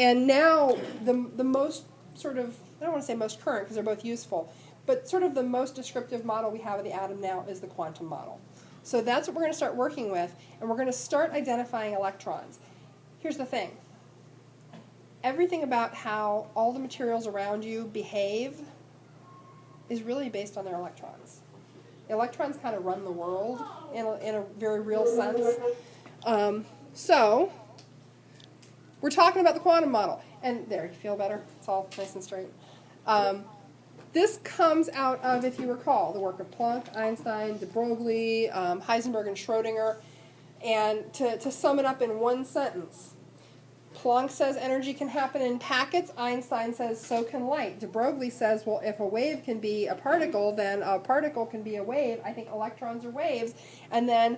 And now the most sort of, I don't want to say most current because they're both useful, but sort of the most descriptive model we have of the atom now is the quantum model. So that's what we're going to start working with, and we're going to start identifying electrons. Here's the thing. Everything about how all the materials around you behave is really based on their electrons. The electrons kind of run the world in a very real sense. So we're talking about the quantum model. And there, you feel better? It's all nice and straight. This comes out of, if you recall, the work of Planck, Einstein, de Broglie, Heisenberg, and Schrödinger. And to sum it up in one sentence, Planck says energy can happen in packets. Einstein says so can light. De Broglie says, well, if a wave can be a particle, then a particle can be a wave. I think electrons are waves. And then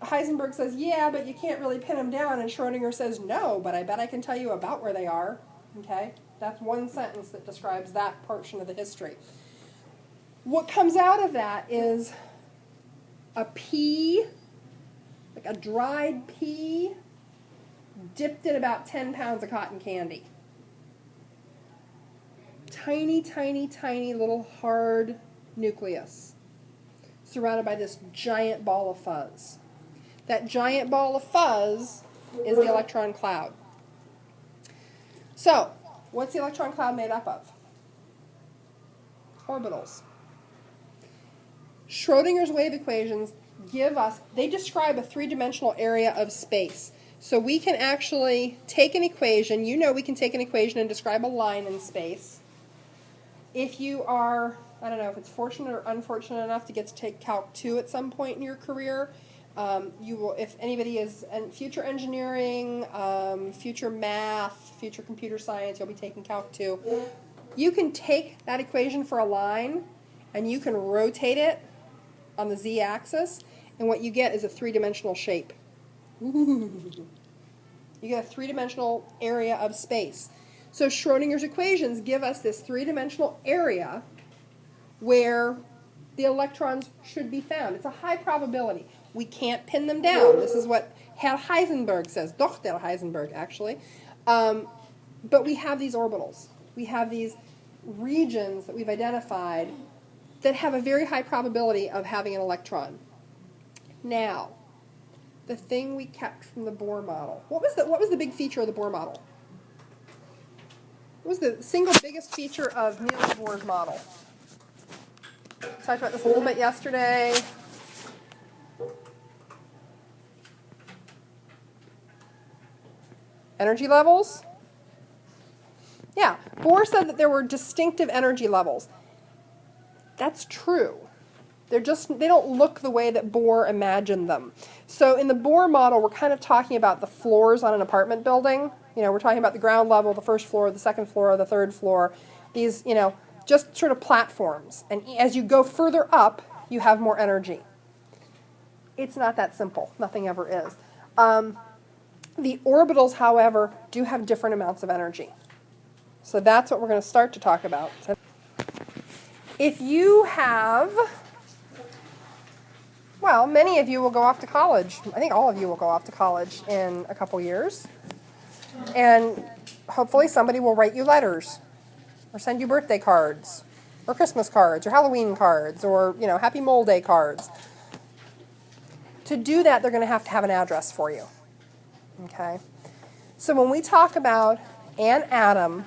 Heisenberg says, yeah, but you can't really pin them down. And Schrödinger says, no, but I bet I can tell you about where they are. Okay? That's one sentence that describes that portion of the history. What comes out of that is a pea, like a dried pea, dipped in about 10 pounds of cotton candy. Tiny, tiny, tiny little hard nucleus surrounded by this giant ball of fuzz. That giant ball of fuzz is the electron cloud. So, what's the electron cloud made up of? Orbitals. Schrödinger's wave equations they describe a three-dimensional area of space. So we can actually take an equation. You know we can take an equation and describe a line in space. If you are, I don't know if it's fortunate or unfortunate enough to get to take Calc 2 at some point in your career, you will, if anybody is in future engineering, future math, future computer science, you'll be taking Calc 2. You can take that equation for a line and you can rotate it on the z-axis, and what you get is a three-dimensional shape. Ooh. You get a three-dimensional area of space. So Schrödinger's equations give us this three-dimensional area where the electrons should be found. It's a high probability. We can't pin them down. This is what Herr Heisenberg says. Doch der Heisenberg, actually. But we have these orbitals. We have these regions that we've identified that have a very high probability of having an electron. Now, the thing we kept from the Bohr model. What was the big feature of the Bohr model? What was the single biggest feature of Niels Bohr's model? Talked about this a little bit yesterday. Energy levels? Yeah, Bohr said that there were distinctive energy levels. That's true. They don't look the way that Bohr imagined them. So in the Bohr model, we're kind of talking about the floors on an apartment building. You know, we're talking about the ground level, the first floor, the second floor, the third floor. These, you know, just sort of platforms. And as you go further up, you have more energy. It's not that simple. Nothing ever is. The orbitals, however, do have different amounts of energy. So that's what we're going to start to talk about. If you have, well, many of you will go off to college. I think all of you will go off to college in a couple years. And hopefully somebody will write you letters or send you birthday cards or Christmas cards or Halloween cards or, you know, Happy Mole Day cards. To do that, they're going to have an address for you. Okay? So when we talk about an atom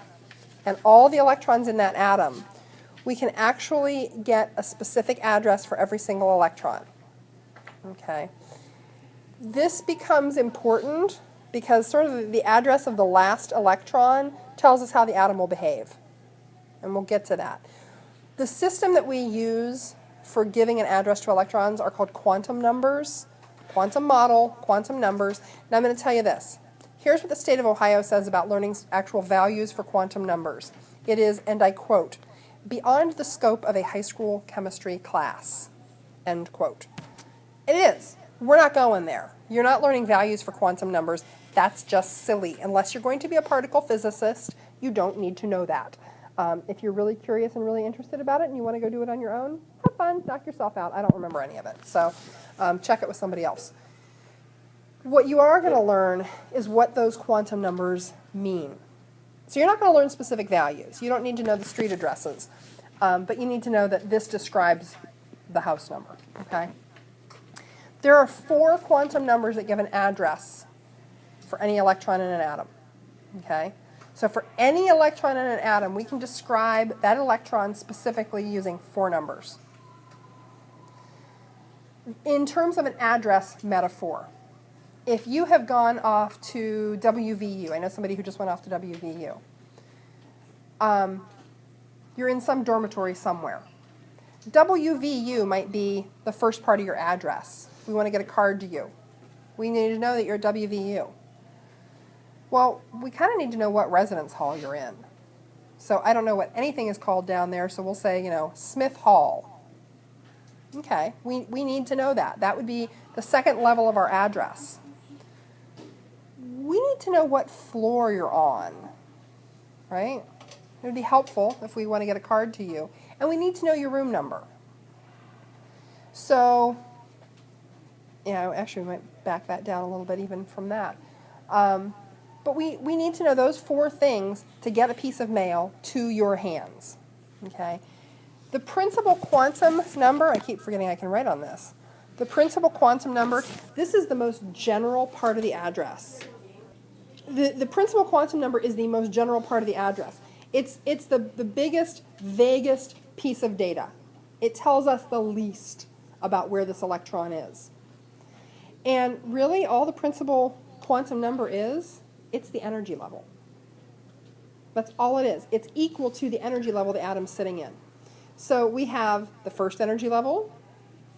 and all the electrons in that atom, we can actually get a specific address for every single electron. Okay? This becomes important because sort of the address of the last electron tells us how the atom will behave. And we'll get to that. The system that we use for giving an address to electrons are called quantum numbers. Quantum model, quantum numbers. Now I'm going to tell you this. Here's what the state of Ohio says about learning actual values for quantum numbers. It is, and I quote, beyond the scope of a high school chemistry class, end quote. It is. We're not going there. You're not learning values for quantum numbers. That's just silly. Unless you're going to be a particle physicist, you don't need to know that. If you're really curious and really interested about it and you want to go do it on your own, have fun, knock yourself out. I don't remember any of it. So check it with somebody else. What you are going to learn is what those quantum numbers mean. So you're not going to learn specific values. You don't need to know the street addresses, but you need to know that this describes the house number, okay? There are 4 quantum numbers that give an address for any electron in an atom, okay? So for any electron in an atom, we can describe that electron specifically using 4 numbers. In terms of an address metaphor, if you have gone off to WVU, I know somebody who just went off to WVU, you're in some dormitory somewhere. WVU might be the first part of your address. We want to get a card to you. We need to know that you're at WVU. Well, we kind of need to know what residence hall you're in. So I don't know what anything is called down there, so we'll say, you know, Smith Hall. Okay, we need to know that. That would be the second level of our address. We need to know what floor you're on, right? It would be helpful if we want to get a card to you. And we need to know your room number. So, yeah, actually we might back that down a little bit even from that. But we need to know those 4 things to get a piece of mail to your hands, okay? The principal quantum number, I keep forgetting I can write on this. The principal quantum number, this is the most general part of the address. The principal quantum number is the most general part of the address. It's the biggest, vaguest piece of data. It tells us the least about where this electron is. And really, all the principal quantum number is, it's the energy level. That's all it is. It's equal to the energy level the atom's sitting in. So we have the first energy level,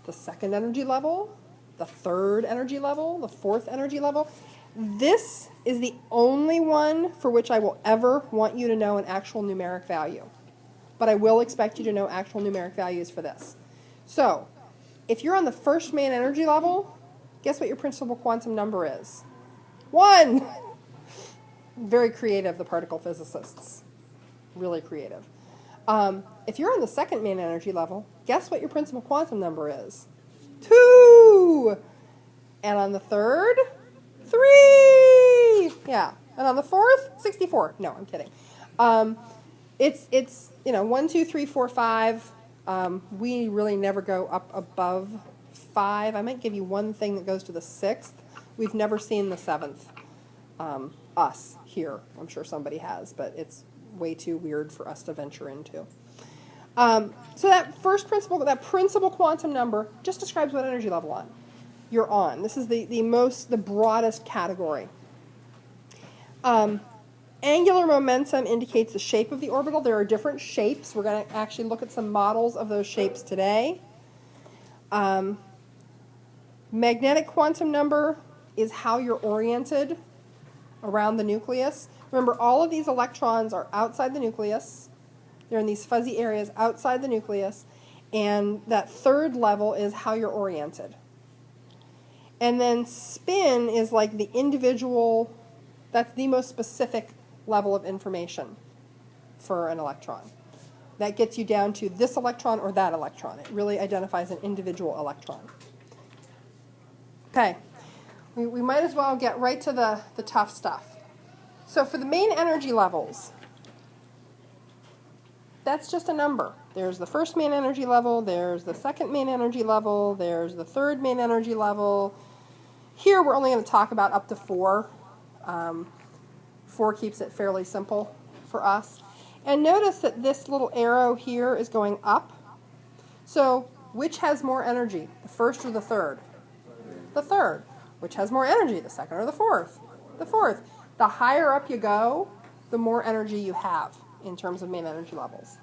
the second energy level, the third energy level, the fourth energy level. This is the only one for which I will ever want you to know an actual numeric value. But I will expect you to know actual numeric values for this. So, if you're on the first main energy level, guess what your principal quantum number is? 1! Very creative, the particle physicists. Really creative. If you're on the second main energy level, guess what your principal quantum number is? 2! And on the third, 3! Yeah. And on the fourth, 64. No, I'm kidding. It's 1, 2, 3, 4, 5. We really never go up above 5. I might give you one thing that goes to the 6th. We've never seen the 7th. Us here. I'm sure somebody has, but it's way too weird for us to venture into. So that principal quantum number just describes what energy level you're on. This is the broadest category. Angular momentum indicates the shape of the orbital. There are different shapes. We're going to actually look at some models of those shapes today. Magnetic quantum number is how you're oriented around the nucleus. Remember, all of these electrons are outside the nucleus. They're in these fuzzy areas outside the nucleus. And that third level is how you're oriented. And then spin is like the individual, that's the most specific level of information for an electron. That gets you down to this electron or that electron. It really identifies an individual electron. Okay, we might as well get right to the tough stuff. So for the main energy levels, that's just a number. There's the first main energy level, there's the second main energy level, there's the third main energy level. Here we're only going to talk about up to 4. 4 keeps it fairly simple for us. And notice that this little arrow here is going up. So which has more energy, the first or the third? The third. Which has more energy, the second or the fourth? The fourth. The higher up you go, the more energy you have in terms of main energy levels.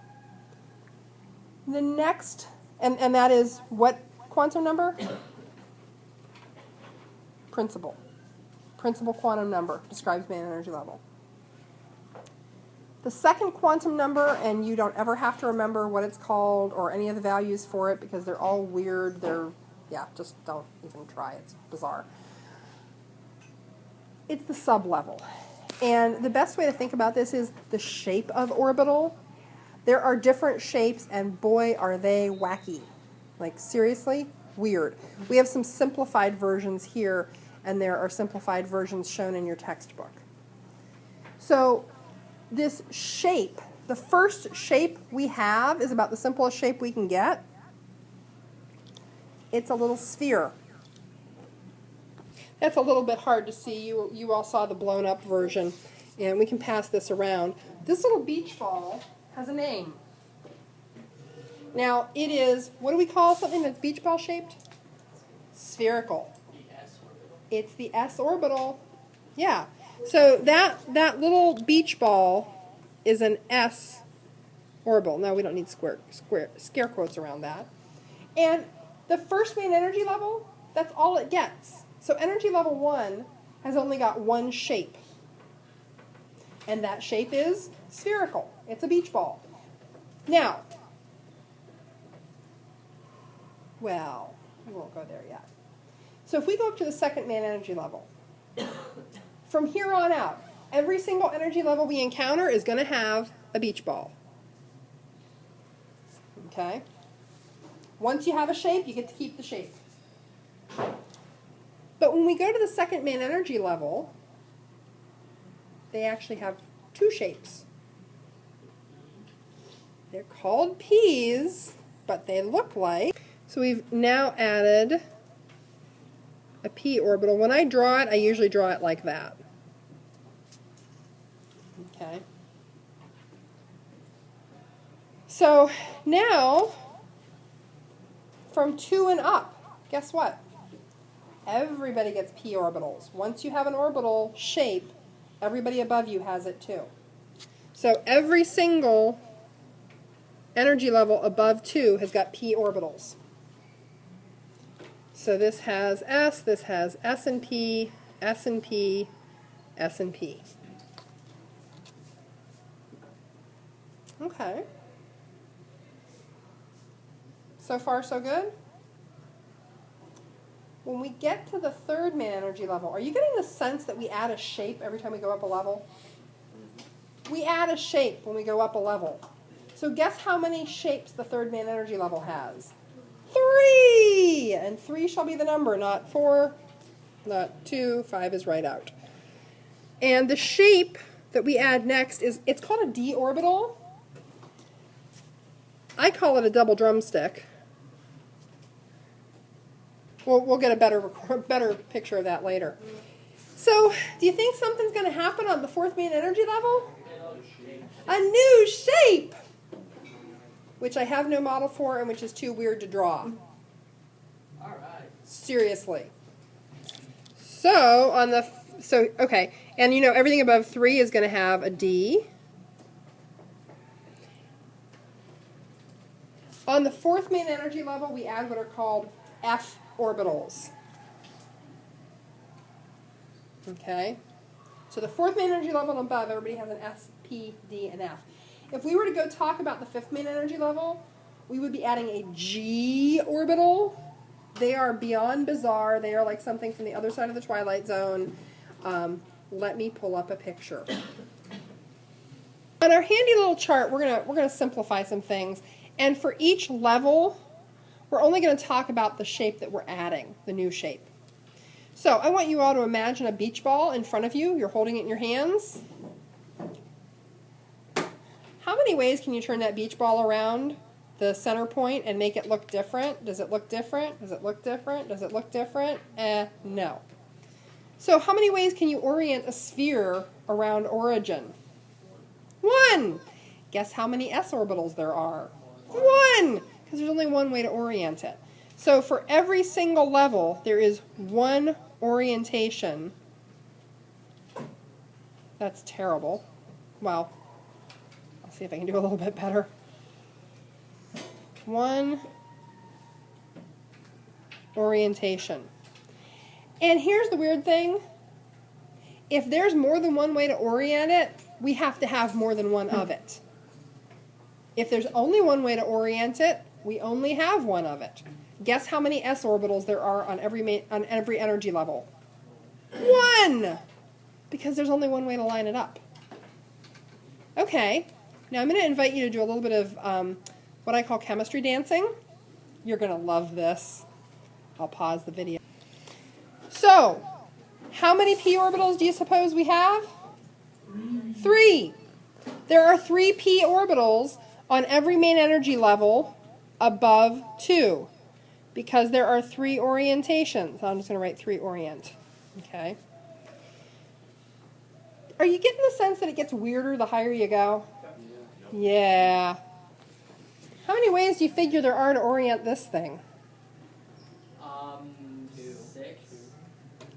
The next, and that is what quantum number? Principal. Principal quantum number describes main energy level. The second quantum number, and you don't ever have to remember what it's called or any of the values for it because they're all weird. Just don't even try. It's bizarre. It's the sublevel. And the best way to think about this is the shape of orbital. There are different shapes, and boy, are they wacky. Like, seriously, weird. We have some simplified versions here, and there are simplified versions shown in your textbook. So this shape, the first shape we have is about the simplest shape we can get. It's a little sphere. That's a little bit hard to see. You all saw the blown up version, and we can pass this around. This little beach ball has a name. Now it is, what do we call something that's beach ball shaped? Spherical. It's the s orbital. Yeah. So that little beach ball is an s orbital. Now we don't need scare quotes around that. And the first main energy level, that's all it gets. So energy level 1 has only got one shape. And that shape is spherical. It's a beach ball. Now, well, we won't go there yet. So if we go up to the second main energy level, from here on out, every single energy level we encounter is going to have a beach ball. Okay? Once you have a shape, you get to keep the shape. But when we go to the second main energy level, they actually have two shapes. They're called P's, but they look like... So we've now added a p orbital. When I draw it, I usually draw it like that. Okay. So now, from 2 and up, guess what? Everybody gets p orbitals. Once you have an orbital shape, everybody above you has it too. So every single energy level above 2 has got p orbitals. So this has S, this has S and P, S and P, S and P. Okay. So far, so good? When we get to the third main energy level, are you getting the sense that we add a shape every time we go up a level? We add a shape when we go up a level. So guess how many shapes the third main energy level has? 3! And 3 shall be the number, not 4, not 2. 5 is right out. And the shape that we add next is, it's called a d orbital. I call it a double drumstick. We'll get a better picture of that later. So, do you think something's going to happen on the fourth main energy level? A new shape! Which I have no model for and which is too weird to draw. All right. Seriously. So, okay, and you know everything above 3 is going to have a D. On the fourth main energy level, we add what are called F orbitals. Okay? So the fourth main energy level and above, everybody has an S, P, D, and F. If we were to go talk about the fifth main energy level, we would be adding a G orbital. They are beyond bizarre. They are like something from the other side of the Twilight Zone. Let me pull up a picture. On our handy little chart, we're gonna simplify some things. And for each level, we're only going to talk about the shape that we're adding, the new shape. So I want you all to imagine a beach ball in front of you. You're holding it in your hands. How many ways can you turn that beach ball around the center point and make it look different? Does it look different? Does it look different? Does it look different? No. So how many ways can you orient a sphere around origin? 1. Guess how many s orbitals there are? 1, because there's only one way to orient it. So for every single level, there is one orientation. That's terrible. Well, I'll see if I can do a little bit better. 1 orientation. And here's the weird thing. If there's more than one way to orient it, we have to have more than one of it. If there's only one way to orient it, we only have one of it. Guess how many s orbitals there are on every energy level? 1! Because there's only one way to line it up. Okay, now I'm going to invite you to do a little bit of what I call chemistry dancing. You're going to love this. I'll pause the video. So, how many p orbitals do you suppose we have? 3. There are 3 p orbitals on every main energy level above 2 because there are 3 orientations. I'm just going to write 3 orient. Okay. Are you getting the sense that it gets weirder the higher you go? Yeah. How many ways do you figure there are to orient this thing? 6.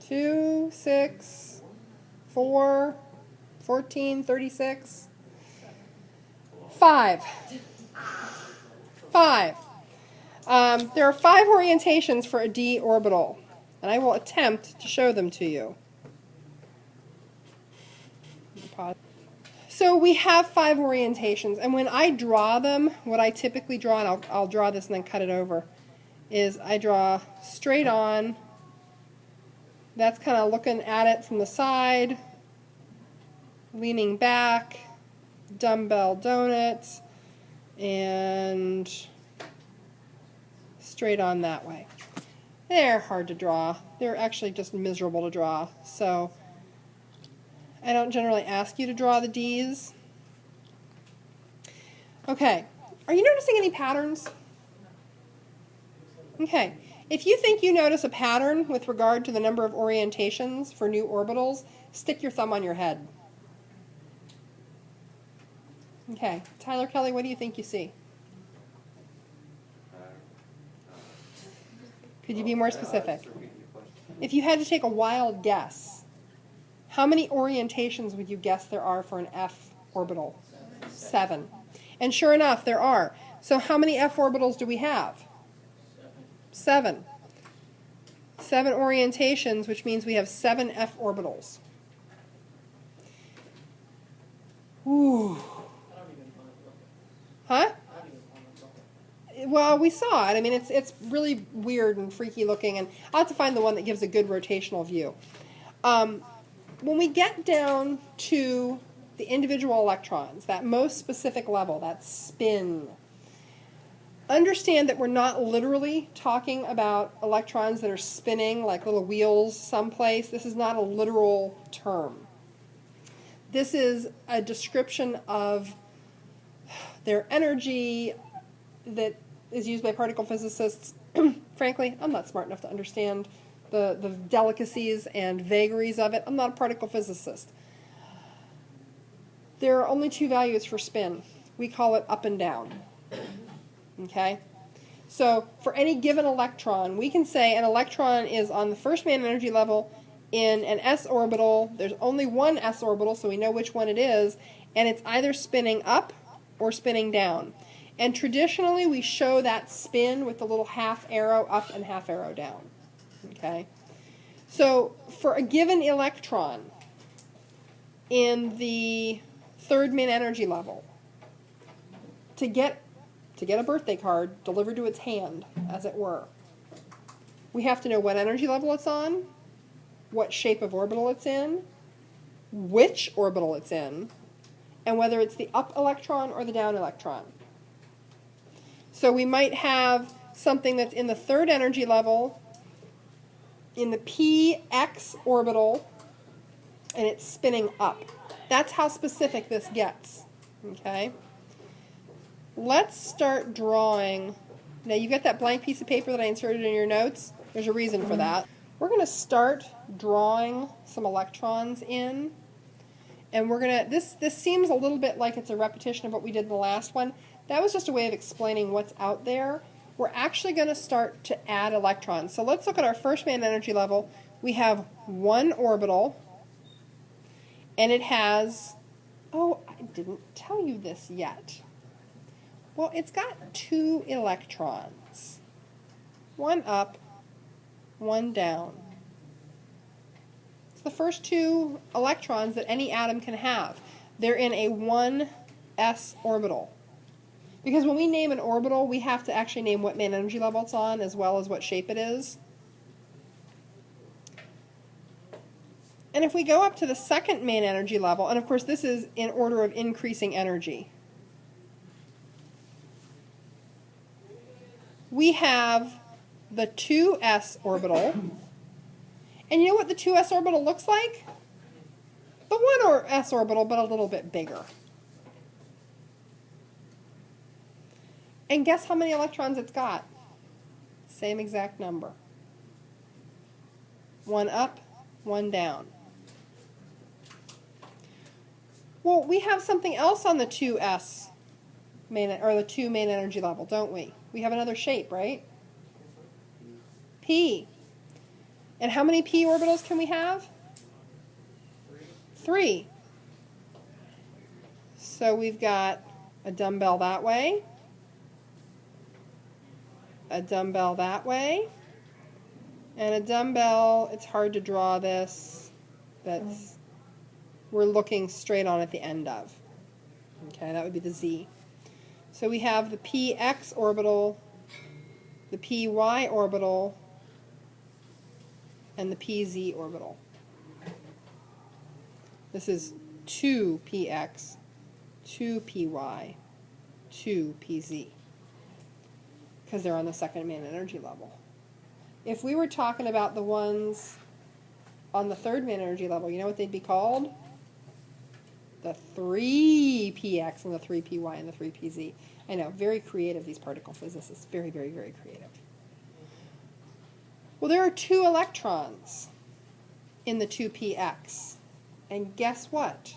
2, 6, 4, 14, 36. 5. 5. There are 5 orientations for a d orbital, and I will attempt to show them to you. So we have 5 orientations, and when I draw them, what I typically draw, and I'll draw this and then cut it over, is I draw straight on. That's kind of looking at it from the side, leaning back, dumbbell donuts, and straight on that way. They're hard to draw. They're actually just miserable to draw. So I don't generally ask you to draw the D's. Okay, are you noticing any patterns? Okay, if you think you notice a pattern with regard to the number of orientations for new orbitals, stick your thumb on your head. Okay, Tyler Kelly, what do you think you see? Could you be more specific? If you had to take a wild guess, how many orientations would you guess there are for an F orbital? 7. And sure enough, there are. So how many F orbitals do we have? 7. 7 orientations, which means we have 7 F orbitals. Ooh. Huh? Well, we saw it. I mean, it's really weird and freaky looking, and I'll have to find the one that gives a good rotational view. When we get down to the individual electrons, that most specific level, that spin, understand that we're not literally talking about electrons that are spinning like little wheels someplace. This is not a literal term. This is a description of their energy that is used by particle physicists. Frankly, I'm not smart enough to understand the delicacies and vagaries of it. I'm not a particle physicist. There are only 2 values for spin. We call it up and down. Okay? So for any given electron, we can say an electron is on the first main energy level in an s orbital. There's only one s orbital, so we know which one it is, and it's either spinning up or spinning down. And traditionally, we show that spin with the little half arrow up and half arrow down. Okay? So for a given electron in the third main energy level, to get a birthday card delivered to its hand, as it were, we have to know what energy level it's on, what shape of orbital it's in, which orbital it's in, and whether it's the up electron or the down electron. So we might have something that's in the third energy level in the px orbital, and it's spinning up. That's how specific this gets. Okay? Let's start drawing. Now you've got that blank piece of paper that I inserted in your notes. There's a reason for that. We're going to start drawing some electrons in. And we're going to, this seems a little bit like it's a repetition of what we did in the last one. That was just a way of explaining what's out there. We're actually going to start to add electrons. So let's look at our first main energy level. We have one orbital, and it has, oh, I didn't tell you this yet. Well, it's got 2 electrons. One up, one down. It's the first 2 electrons that any atom can have. They're in a 1s orbital. Because when we name an orbital, we have to actually name what main energy level it's on as well as what shape it is. And if we go up to the second main energy level, and of course this is in order of increasing energy, we have the 2s orbital. And you know what the 2s orbital looks like? The 1s orbital, but a little bit bigger. And guess how many electrons it's got? Same exact number. One up, one down. Well, we have something else on the 2s main, or the 2 main energy level, don't we? We have another shape, right? P. And how many p orbitals can we have? 3. So we've got a dumbbell that way, a dumbbell that way, and a dumbbell, it's hard to draw this, that's, we're looking straight on at the end of. Okay, that would be the Z. So we have the px orbital, the py orbital, and the pz orbital. This is 2px, 2py, 2pz, because they're on the second main energy level. If we were talking about the ones on the third main energy level, you know what they'd be called? The 3px and the 3py and the 3pz. I know, very creative, these particle physicists. Very, very, very creative. Well, there are 2 electrons in the 2px. And guess what?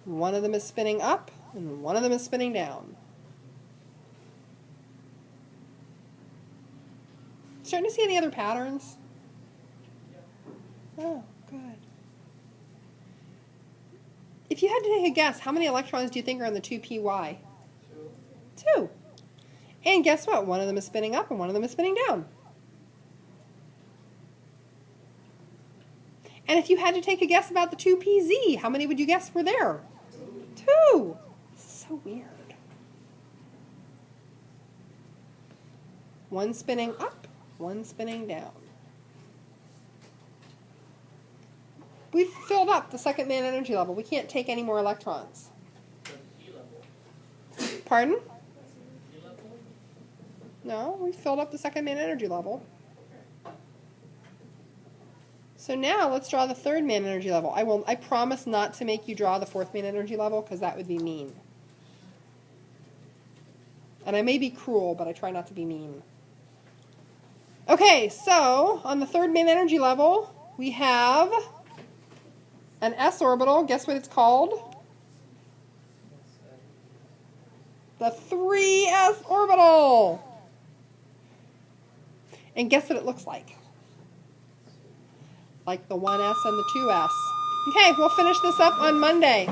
One of them is spinning up and one of them is spinning down. Starting to see any other patterns? Oh, good. If you had to take a guess, how many electrons do you think are in the 2py? 2. And guess what? One of them is spinning up and one of them is spinning down. And if you had to take a guess about the 2pz, how many would you guess were there? 2. This is so weird. One spinning up, one spinning down. We've filled up the second main energy level. We can't take any more electrons. Pardon? No, we filled up the second main energy level. So now let's draw the third main energy level. I promise not to make you draw the fourth main energy level because that would be mean. And I may be cruel, but I try not to be mean. Okay, so on the third main energy level, we have an s orbital. Guess what it's called? The 3s orbital. And guess what it looks like? Like the 1s and the 2s. Okay, we'll finish this up on Monday.